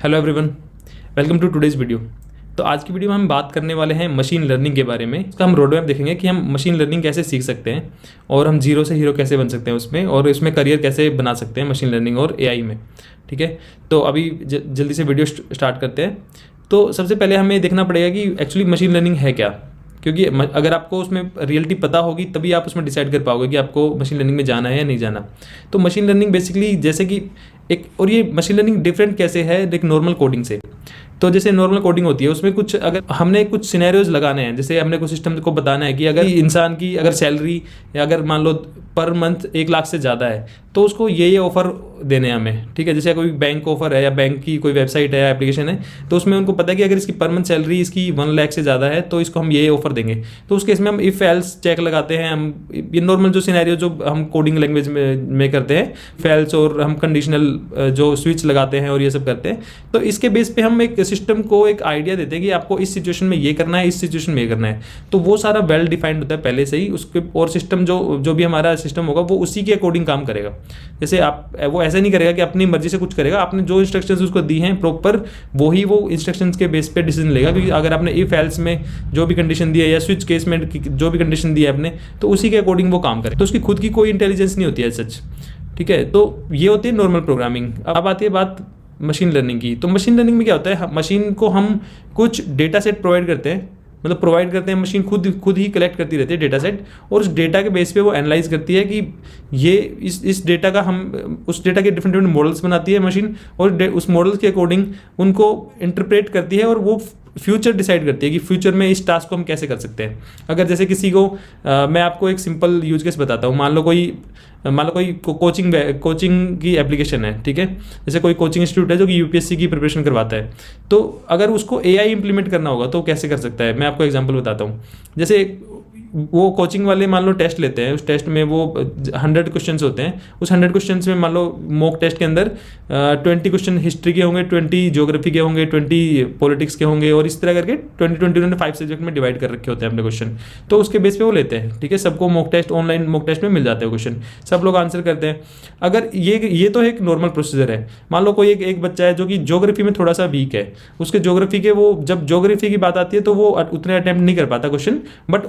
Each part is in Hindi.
Hello everyone, welcome to today's video. तो आज की वीडियो में हम बात करने वाले हैं मशीन लर्निंग के बारे में। इसका हम रोड मैप देखेंगे कि हम मशीन लर्निंग कैसे सीख सकते हैं और हम जीरो से हीरो कैसे बन सकते हैं उसमें, और इसमें करियर कैसे बना सकते हैं मशीन लर्निंग और एआई में। ठीक है, तो अभी जल्दी से वीडियो स्टार्ट करते हैं। तो सबसे पहले हमें देखना पड़ेगा कि एक्चुअली मशीन लर्निंग है क्या, क्योंकि अगर आपको उसमें रियलिटी पता होगी तभी आप उसमें डिसाइड कर पाओगे कि आपको मशीन लर्निंग में जाना है या नहीं जाना। तो मशीन लर्निंग बेसिकली जैसे कि एक, और ये मशीन लर्निंग डिफरेंट कैसे है एक नॉर्मल कोडिंग से। तो जैसे नॉर्मल कोडिंग होती है उसमें कुछ, अगर हमने कुछ सिनेरियोज लगाने हैं, जैसे हमने कुछ सिस्टम को बताना है कि अगर इंसान की अगर सैलरी या अगर मान लो पर मंथ 1 लाख से ज़्यादा है तो उसको ये ऑफ़र देने हैं हमें। ठीक है, जैसे कोई बैंक ऑफर है या बैंक की कोई वेबसाइट है या एप्लीकेशन है, तो उसमें उनको पता है कि अगर इसकी पर मंथ सैलरी इसकी 1 लाख से ज़्यादा है तो इसको हम ये ऑफर देंगे। तो उस केस में हम इफ़ एल्स चेक लगाते हैं। हम ये नॉर्मल जो सिनेरियो जो हम कोडिंग लैंग्वेज में करते हैं, फेल्स, और हम कंडीशनल जो स्विच लगाते हैं और ये सब करते हैं। तो इसके बेस पे हम एक सिस्टम को एक आइडिया देते हैं कि आपको इस सिचुएशन में ये करना है, इस सिचुएशन में ये करना है। तो वो सारा वेल डिफाइंड होता है पहले से ही उसके, और सिस्टम जो भी हमारा सिस्टम होगा वो उसी के अकॉर्डिंग काम करेगा। जैसे आप वो ऐसा नहीं करेगा कि अपनी मर्जी से कुछ करेगा, आपने जो इंस्ट्रक्शंस उसको दी हैं प्रॉपर वही वो इंस्ट्रक्शंस के बेस पे डिसीजन लेगा। क्योंकि अगर आपने इफ एल्स में जो भी कंडीशन दी है या स्विच केस में जो भी कंडीशन दी है आपने, तो उसी के अकॉर्डिंग वो काम करे। तो उसकी खुद की कोई इंटेलिजेंस नहीं होती है सच। ठीक है, तो ये होती है नॉर्मल प्रोग्रामिंग। अब आती है बात मशीन लर्निंग की। तो मशीन लर्निंग में क्या होता है, मशीन को हम कुछ डेटा सेट प्रोवाइड करते हैं, मतलब प्रोवाइड करते हैं। मशीन खुद ही कलेक्ट करती रहती है डेटा सेट, और उस डेटा के बेस पे वो एनालाइज करती है कि ये इस डेटा का हम उस डेटा के डिफरेंट मॉडल्स बनाती है मशीन, और उस मॉडल्स के अकॉर्डिंग उनको इंटरप्रेट करती है, और वो फ्यूचर डिसाइड करती है कि फ्यूचर में इस टास्क को हम कैसे कर सकते हैं। अगर जैसे किसी को मैं आपको एक सिंपल यूज केस बताता हूँ। मान लो कोई कोचिंग की एप्लीकेशन है। ठीक है, जैसे कोई कोचिंग इंस्टीट्यूट है जो कि यूपीएससी की प्रिपरेशन करवाता है, तो अगर उसको एआई इंप्लीमेंट करना होगा तो कैसे कर सकता है। मैं आपको एग्जांपल बताता हूँ। जैसे वो कोचिंग वाले मान लो टेस्ट लेते हैं, उस टेस्ट में वो 100 क्वेश्चंस होते हैं। उस 100 क्वेश्चंस में मान लो मॉक टेस्ट के अंदर 20 क्वेश्चन हिस्ट्री के होंगे, 20 ज्योग्राफी के होंगे, 20 पॉलिटिक्स के होंगे, और इस तरह करके 20 उन्होंने 5 सब्जेक्ट में डिवाइड कर रखे होते हैं अपने क्वेश्चन। तो उसके बेस पे वो लेते हैं। ठीक है, सबको mock test, online mock test में मिल जाते हैं क्वेश्चन, सब लोग आंसर करते हैं। अगर ये तो एक नॉर्मल प्रोसीजर है। मान लो कोई एक बच्चा है जो कि ज्योग्राफी में थोड़ा सा वीक है, उसके ज्योग्राफी के वो जब ज्योग्राफी की बात आती है तो वो उतने अटेम्प्ट नहीं कर पाता क्वेश्चन, बट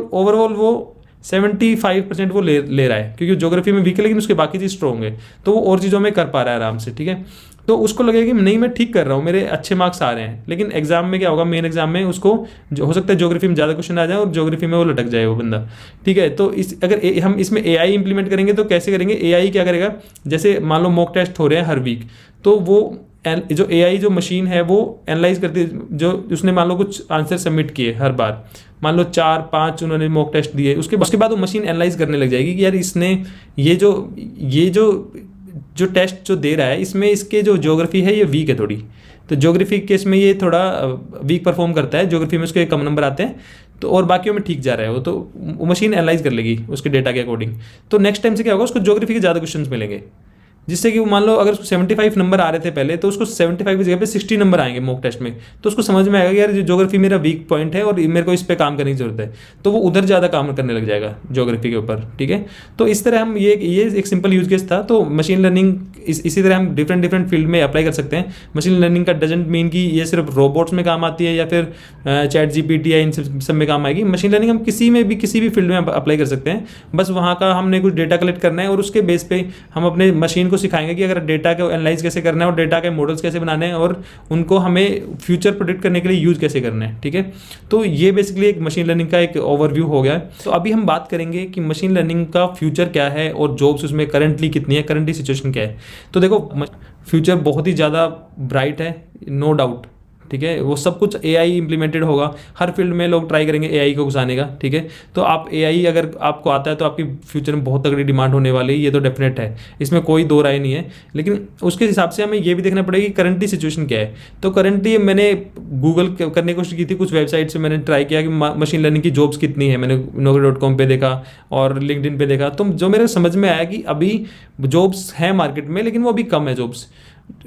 ओवरऑल वो 75% वो ले रहा है, क्योंकि ज्योग्राफी में वीक है लेकिन उसके बाकी चीज़ स्ट्रॉन्ग है, तो वो और चीज़ों में कर पा रहा है आराम से। ठीक है, तो उसको लगेगा कि नहीं मैं ठीक कर रहा हूँ, मेरे अच्छे मार्क्स आ रहे हैं। लेकिन एग्जाम में क्या होगा, मेन एग्जाम में उसको हो सकता है ज्योग्राफी में ज़्यादा क्वेश्चन आ जाए और ज्योग्राफी में वो लटक जाए वो बंदा। ठीक है, तो अगर हम इसमें एआई इंप्लीमेंट करेंगे तो कैसे करेंगे। एआई क्या करेगा, जैसे मान लो मॉक टेस्ट हो रहे हैं हर वीक, तो वो जो एआई जो मशीन है वो एनालाइज करती है। जो उसने मान लो कुछ आंसर सबमिट किए हर बार, मान लो 4-5 उन्होंने मॉक टेस्ट दिए, उसके बाद वो मशीन एनालाइज करने लग जाएगी कि यार इसने ये जो टेस्ट जो दे रहा है इसमें इसके जो ज्योग्राफी है ये वीक है थोड़ी, तो ज्योग्राफी केस में ये थोड़ा वीक परफॉर्म करता है, ज्योग्राफी में उसके कम नंबर आते हैं, तो और बाकियों में ठीक जा रहा है वो, तो मशीन एनालाइज कर लेगी उसके डेटा के अकॉर्डिंग। तो नेक्स्ट टाइम से क्या होगा, उसको ज्योग्राफी के ज़्यादा क्वेश्चन मिलेंगे, जिससे कि वो मान लो अगर उसको 75 नंबर आ रहे थे पहले, तो उसको 75 की जगह पे 60 नंबर आएंगे मॉक टेस्ट में। तो उसको समझ में आएगा कि यार ज्योग्राफी मेरा वीक पॉइंट है और मेरे को इस पे काम करने की जरूरत है, तो वो उधर ज़्यादा काम करने लग जाएगा ज्योग्राफी के ऊपर। ठीक है, तो इस तरह हम ये एक सिंपल यूज केस था। तो मशीन लर्निंग इसी तरह हम डिफरेंट फील्ड में अप्लाई कर सकते हैं। मशीन लर्निंग का डजंट मीन कि ये सिर्फ रोबोट्स में काम आती है या फिर चैट जीपीटी या इन सब में काम आएगी। मशीन लर्निंग हम किसी भी फील्ड में अप्लाई कर सकते हैं। बस वहाँ का हमने कुछ डेटा कलेक्ट करना है और उसके बेस पे हम अपने मशीन को सिखाएंगे कि अगर डेटा को एनालाइज कैसे करना है और डेटा के मॉडल्स कैसे बनाने हैं और उनको हमें फ्यूचर प्रेडिक्ट करने के लिए यूज कैसे करना है। ठीक है, तो ये बेसिकली एक मशीन लर्निंग का एक ओवरव्यू हो गया है। तो अभी हम बात करेंगे कि मशीन लर्निंग का फ्यूचर क्या है और जॉब्स उसमें करंटली कितनी है, करंटली सिचुएशन क्या है। तो देखो, फ्यूचर बहुत ही ज़्यादा ब्राइट है, नो डाउट। ठीक है, वो सब कुछ एआई इंप्लीमेंटेड होगा, हर फील्ड में लोग ट्राई करेंगे एआई को घुसाने का। ठीक है, तो आप एआई अगर आपको आता है तो आपकी फ्यूचर में बहुत तगड़ी डिमांड होने वाली है, ये तो डेफिनेट है, इसमें कोई दो राय नहीं है। लेकिन उसके हिसाब से हमें ये भी देखना पड़ेगा कि करंटली सिचुएशन क्या है। तो करंटली मैंने गूगल करने की कोशिश की थी, कुछ वेबसाइट से मैंने ट्राई किया कि मशीन लर्निंग की जॉब्स कितनी है। मैंने naukri.com पे देखा और लिंक्डइन पे देखा, तो जो मेरे समझ में आया कि अभी जॉब्स हैं मार्केट में, लेकिन वो अभी कम है जॉब्स,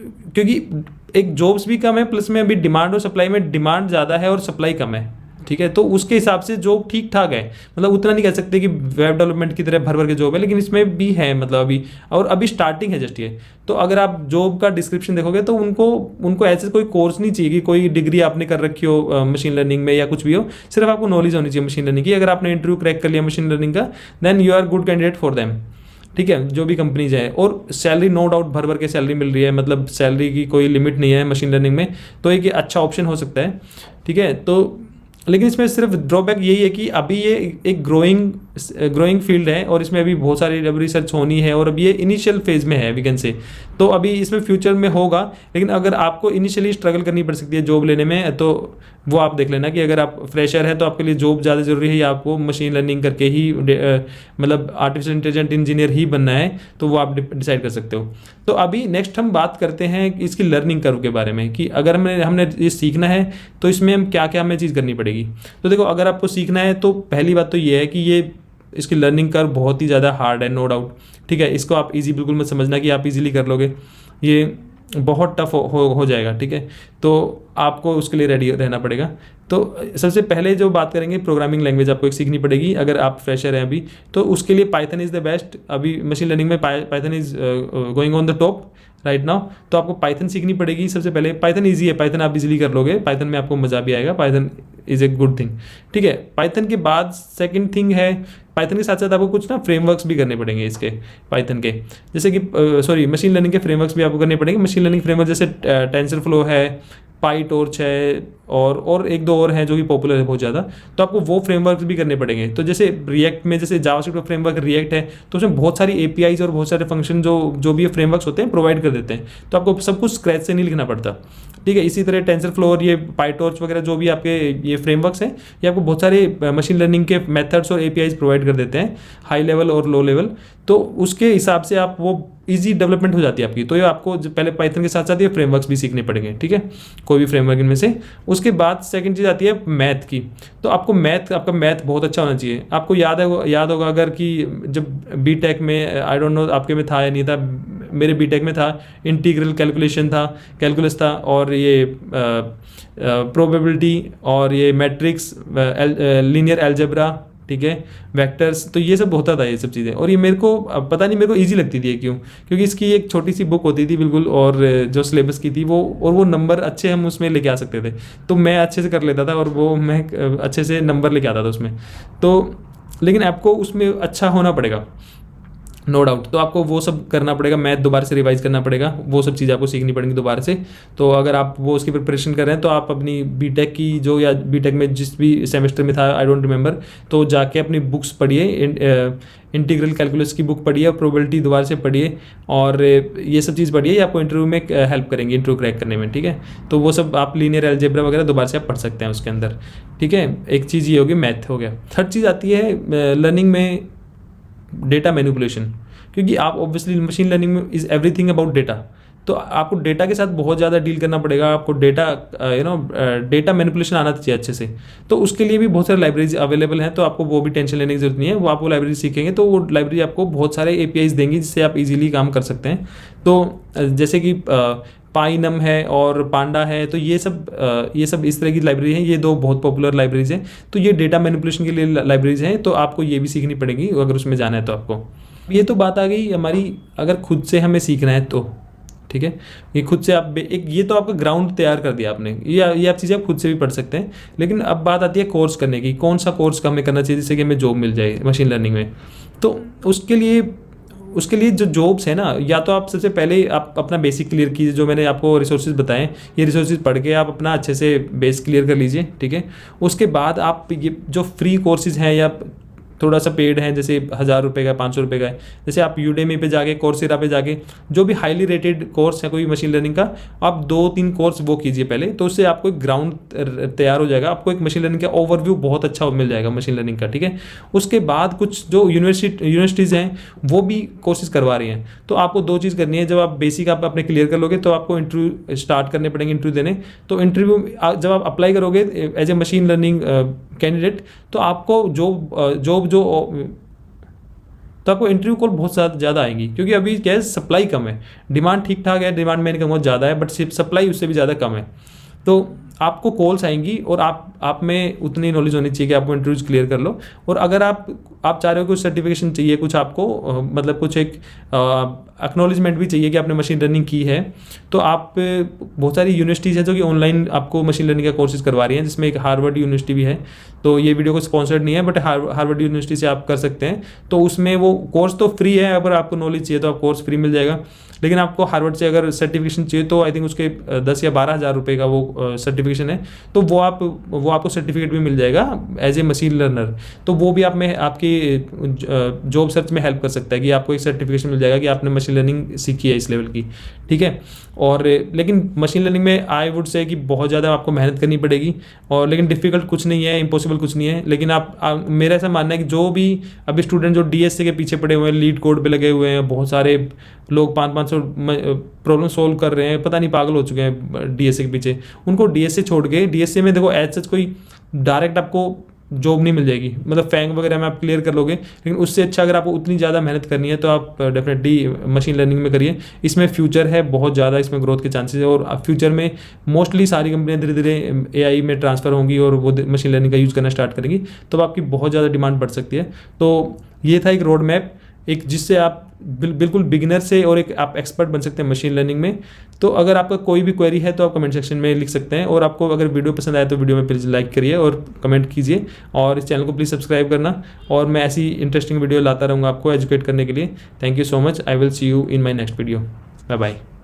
क्योंकि एक जॉब्स भी कम है, प्लस में अभी डिमांड और सप्लाई में डिमांड ज़्यादा है और सप्लाई कम है। ठीक है। तो उसके हिसाब से जॉब ठीक ठाक है, मतलब उतना नहीं कह सकते कि वेब डेवलपमेंट की तरह भर भर के जॉब है, लेकिन इसमें भी है मतलब अभी, और अभी स्टार्टिंग है जस्ट ये। तो अगर आप जॉब का डिस्क्रिप्शन देखोगे तो उनको ऐसे कोई कोर्स नहीं चाहिए कि कोई डिग्री आपने कर रखी हो मशीन लर्निंग में या कुछ भी हो, सिर्फ आपको नॉलेज होनी चाहिए मशीन लर्निंग की। अगर आपने इंटरव्यू क्रैक कर लिया मशीन लर्निंग का, then you are good candidate for them, ठीक है, जो भी कंपनीज है। और सैलरी नो डाउट भर भर के सैलरी मिल रही है, मतलब सैलरी की कोई लिमिट नहीं है मशीन लर्निंग में, तो एक अच्छा ऑप्शन हो सकता है, ठीक है। तो लेकिन इसमें सिर्फ ड्रॉबैक यही है कि अभी ये एक ग्रोइंग फील्ड है और इसमें अभी बहुत सारी रिसर्च होनी है, और अभी ये इनिशियल फेज में है वी कैन से। तो अभी इसमें फ्यूचर में होगा, लेकिन अगर आपको इनिशियली स्ट्रगल करनी पड़ सकती है जॉब लेने में, तो वो आप देख लेना कि अगर आप फ्रेशर है तो आपके लिए जॉब ज़्यादा ज़रूरी है, या आपको मशीन लर्निंग करके ही मतलब आर्टिफिशियल इंटेलिजेंट इंजीनियर ही बनना है, तो वो आप डिसाइड कर सकते हो। तो अभी नेक्स्ट हम बात करते हैं इसकी लर्निंग कर्व के बारे में, कि अगर हमने ये सीखना है तो इसमें हम क्या क्या हमें चीज़ करनी पड़ेगी। तो देखो, अगर आपको सीखना है तो पहली बात तो ये है कि इसकी लर्निंग कर्व बहुत ही ज़्यादा हार्ड है, नो डाउट, ठीक है। इसको आप इजी बिल्कुल मत समझना कि आप इजीली कर लोगे, ये बहुत टफ हो जाएगा, ठीक है। तो आपको उसके लिए रेडी रहना पड़ेगा। तो सबसे पहले जो बात करेंगे, प्रोग्रामिंग लैंग्वेज आपको एक सीखनी पड़ेगी अगर आप फ्रेशर हैं अभी, तो उसके लिए पाइथन इज़ द बेस्ट। अभी मशीन लर्निंग में Python is going on the top right now. तो आपको पाइथन सीखनी पड़ेगी सबसे पहले। पाइथन ईजी है, पाइथन आप इजीली कर लोगे, पाइथन में आपको मज़ा भी आएगा, Python is a good thing, ठीक है। पाइथन के बाद सेकंड थिंग है, पाइथन के साथ साथ आपको कुछ ना फ्रेमवर्क्स भी करने पड़ेंगे इसके, पाइथन के, जैसे कि मशीन लर्निंग के फ्रेमवर्क्स भी आपको करने पड़ेंगे। मशीन लर्निंग फ्रेमवर्क जैसे टेंसरफ्लो है, पाईटॉर्च है, और एक दो और हैं जो कि पॉपुलर है बहुत ज़्यादा, तो आपको वो फ्रेमवर्क भी करने पड़ेंगे। तो जैसे रिएक्ट में, जैसे जावास्क्रिप्ट फ्रेमवर्क रिएक्ट है, तो उसमें बहुत सारी एपीआईज और बहुत सारे फंक्शन जो भी फ्रेमवर्क्स होते हैं प्रोवाइड कर देते हैं, तो आपको सब कुछ स्क्रैच से नहीं लिखना पड़ता, ठीक है। इसी तरह टेंसरफ्लो और ये पाईटॉर्च वगैरह जो भी आपके ये फ्रेमवर्क्स हैं, ये आपको बहुत सारे मशीन लर्निंग के मेथड्स और एपीआईज प्रोवाइड कर देते हैं, हाई लेवल और लो लेवल। तो उसके हिसाब से आप वो इजी डेवलपमेंट हो जाती है आपकी। तो ये आपको पहले पाइथन के साथ साथ ये फ्रेमवर्क्स भी सीखने पड़ेंगे, ठीक है, कोई भी फ्रेमवर्क इनमें से। उसके बाद सेकंड चीज़ आती है मैथ की। तो आपका मैथ बहुत अच्छा होना चाहिए। आपको याद होगा अगर कि जब बीटेक में, आई डोंट नो आपके में था या नहीं था, मेरे बीटेक में था, इंटीग्रल कैलकुलेशन था, कैलकुलस था, और ये प्रोबेबिलिटी, और ये मैट्रिक्स, लीनियर अलजेब्रा, ठीक है, वेक्टर्स, तो ये सब होता था, ये सब चीज़ें। और ये मेरे को पता नहीं, मेरे को इजी लगती थी क्यों, क्योंकि इसकी एक छोटी सी बुक होती थी बिल्कुल, और जो सिलेबस की थी वो नंबर अच्छे हम उसमें लेके आ सकते थे, तो मैं अच्छे से कर लेता था, और वो मैं अच्छे से नंबर लेके आता था उसमें। तो लेकिन आपको उसमें अच्छा होना पड़ेगा, नो डाउट। तो आपको वो सब करना पड़ेगा, मैथ दोबारा से रिवाइज करना पड़ेगा, वो सब चीज़ें आपको सीखनी पड़ेंगी दोबारा से। तो अगर आप वो उसकी प्रिपरेशन कर रहे हैं, तो आप अपनी बीटेक की जो, या बीटेक में जिस भी सेमेस्टर में था, आई डोंट रिमेंबर, तो जाके अपनी बुक्स पढ़िए, इंटीग्रल कैलकुलस की बुक पढ़िए, प्रोबेबिलिटी दोबारा से पढ़िए, और ये सब चीज़ पढ़िए, ये आपको इंटरव्यू में हेल्प करेंगे, इंटरव्यू क्रैक करने में, ठीक है। तो वो सब आप लीनियर अलजेब्रा वगैरह दोबारा से आप पढ़ सकते हैं उसके अंदर, ठीक है। एक चीज़ ये होगी, मैथ हो गया। थर्ड चीज़ आती है लर्निंग में डेटा मैनिपुलेशन, क्योंकि आप ऑब्वियसली मशीन लर्निंग में इज़ एवरीथिंग अबाउट डेटा, तो आपको डेटा के साथ बहुत ज़्यादा डील करना पड़ेगा। आपको डेटा मैनिपुलेशन आना चाहिए अच्छे से। तो उसके लिए भी बहुत सारे लाइब्रेरीज अवेलेबल हैं, तो आपको वो भी टेंशन लेने की जरूरत नहीं है। वो आपको लाइब्रेरी सीखेंगे तो वो लाइब्रेरी आपको बहुत सारे एपीआईज देंगी, जिससे आप इजीली काम कर सकते हैं। तो जैसे कि पाइनम है और पांडा है, तो ये सब इस तरह की लाइब्रेरी हैं, ये दो बहुत पॉपुलर लाइब्रेरीज हैं। तो ये डेटा मैनिपुलेशन के लिए लाइब्रेरीज हैं, तो आपको ये भी सीखनी पड़ेगी अगर उसमें जाना है तो आपको। ये तो बात आ गई हमारी, अगर खुद से हमें सीखना है तो, ठीक है। ये खुद से आप ये तो आपका ग्राउंड तैयार कर दिया आपने, ये आप चीज़ें आप खुद से भी पढ़ सकते हैं। लेकिन अब बात आती है कोर्स करने की, कौन सा कोर्स हमें करना चाहिए जिससे कि हमें जॉब मिल जाए मशीन लर्निंग में। तो उसके लिए जो जॉब्स है ना, या तो आप सबसे पहले आप अपना बेसिक क्लियर कीजिए, जो मैंने आपको रिसोर्सेज बताएं, ये रिसोर्सेज पढ़ के आप अपना अच्छे से बेस क्लियर कर लीजिए, ठीक है। उसके बाद आप ये जो फ्री कोर्सेज हैं या थोड़ा सा पेड है, जैसे 1000 रुपये का, 500 रुपये का है, जैसे आप यूडेमी पे जाके, कोर्सेरा पे जाके, जो भी हाईली रेटेड कोर्स है कोई मशीन लर्निंग का, आप 2-3 कोर्स वो कीजिए पहले, तो उससे आपको एक ग्राउंड तैयार हो जाएगा, आपको एक मशीन लर्निंग का ओवरव्यू बहुत अच्छा मिल जाएगा मशीन लर्निंग का, ठीक है। उसके बाद कुछ जो यूनिवर्सिटीज़ हैं वो भी कोर्सेज करवा रही हैं, तो आपको 2 चीज़ करनी है। जब आप बेसिक आप अपने क्लियर कर लोगे तो आपको इंटरव्यू स्टार्ट करने पड़ेंगे, इंटरव्यू देने। तो इंटरव्यू जब आप अप्लाई करोगे as a machine learning candidate, तो आपको तो आपको इंटरव्यू कॉल बहुत ज़्यादा आएंगी, क्योंकि अभी क्या है, सप्लाई कम है, डिमांड ठीक ठाक है, डिमांड में इनकम बहुत ज़्यादा है, बट सिर्फ सप्लाई उससे भी ज़्यादा कम है। तो आपको कॉल्स आएंगी और आप में उतनी नॉलेज होनी चाहिए कि आपको इंटरव्यूज क्लियर कर लो। और अगर आप चाह रहे हो कुछ सर्टिफिकेशन चाहिए, कुछ आपको मतलब कुछ एक एक्नॉलेजमेंट भी चाहिए कि आपने मशीन लर्निंग की है, तो आप बहुत सारी यूनिवर्सिटीज़ हैं जो कि ऑनलाइन आपको मशीन लर्निंग का कोर्सेज करवा रही हैं, जिसमें एक हार्वर्ड यूनिवर्सिटी भी है। तो ये वीडियो को स्पॉन्सर्ड नहीं है, बट हार्वर्ड यूनिवर्सिटी से आप कर सकते हैं। तो उसमें वो कोर्स तो फ्री है, अगर आपको नॉलेज चाहिए तो आप कोर्स फ्री मिल जाएगा। लेकिन आपको हार्वर्ड से अगर सर्टिफिकेशन चाहिए तो आई थिंक उसके 10 या 12 हज़ार रुपये का वो सर्टिफिकेशन है। तो वो आपको सर्टिफिकेट भी मिल जाएगा एज ए मशीन लर्नर। तो वो भी आपकी जॉब सर्च में हेल्प कर सकता है कि आपको एक सर्टिफिकेशन मिल जाएगा कि आपने मशीन लर्निंग सीखी है इस लेवल की, ठीक है। और लेकिन मशीन लर्निंग में आई वुड से कि बहुत ज़्यादा आपको मेहनत करनी पड़ेगी, और लेकिन डिफ़िकल्ट कुछ नहीं है, इम्पॉसिबल कुछ नहीं है। लेकिन मेरा ऐसा मानना है कि जो भी अभी स्टूडेंट जो डीएसए के पीछे पड़े हुए हैं, लीड कोड पे लगे हुए हैं, बहुत सारे लोग 500-500 प्रॉब्लम सोल्व कर रहे हैं, पता नहीं पागल हो चुके हैं डीएसए के पीछे, उनको डीएसए छोड़ के, डीएसए में देखो एज सच कोई डायरेक्ट आपको जॉब नहीं मिल जाएगी, मतलब फैंग वगैरह में आप क्लियर कर लोगे, लेकिन उससे अच्छा अगर आपको उतनी ज़्यादा मेहनत करनी है तो आप डेफिनेटली मशीन लर्निंग में करिए। इसमें फ्यूचर है बहुत ज़्यादा, इसमें ग्रोथ के चांसेस है, और फ्यूचर में मोस्टली सारी कंपनियां धीरे धीरे एआई में ट्रांसफ़र होंगी और वो मशीन लर्निंग का यूज़ करना स्टार्ट करेंगी, तो आपकी बहुत ज़्यादा डिमांड बढ़ सकती है। तो ये था एक रोड मैप, एक जिससे आप बिल्कुल बिगिनर से और एक आप एक्सपर्ट बन सकते हैं मशीन लर्निंग में। तो अगर आपका कोई भी क्वेरी है तो आप कमेंट सेक्शन में लिख सकते हैं, और आपको अगर वीडियो पसंद आए तो वीडियो में प्लीज़ लाइक करिए और कमेंट कीजिए, और इस चैनल को प्लीज़ सब्सक्राइब करना, और मैं ऐसी इंटरेस्टिंग वीडियो लाता रहूँगा आपको एजुकेट करने के लिए। Thank you so much. I will see you in my next video. Bye bye.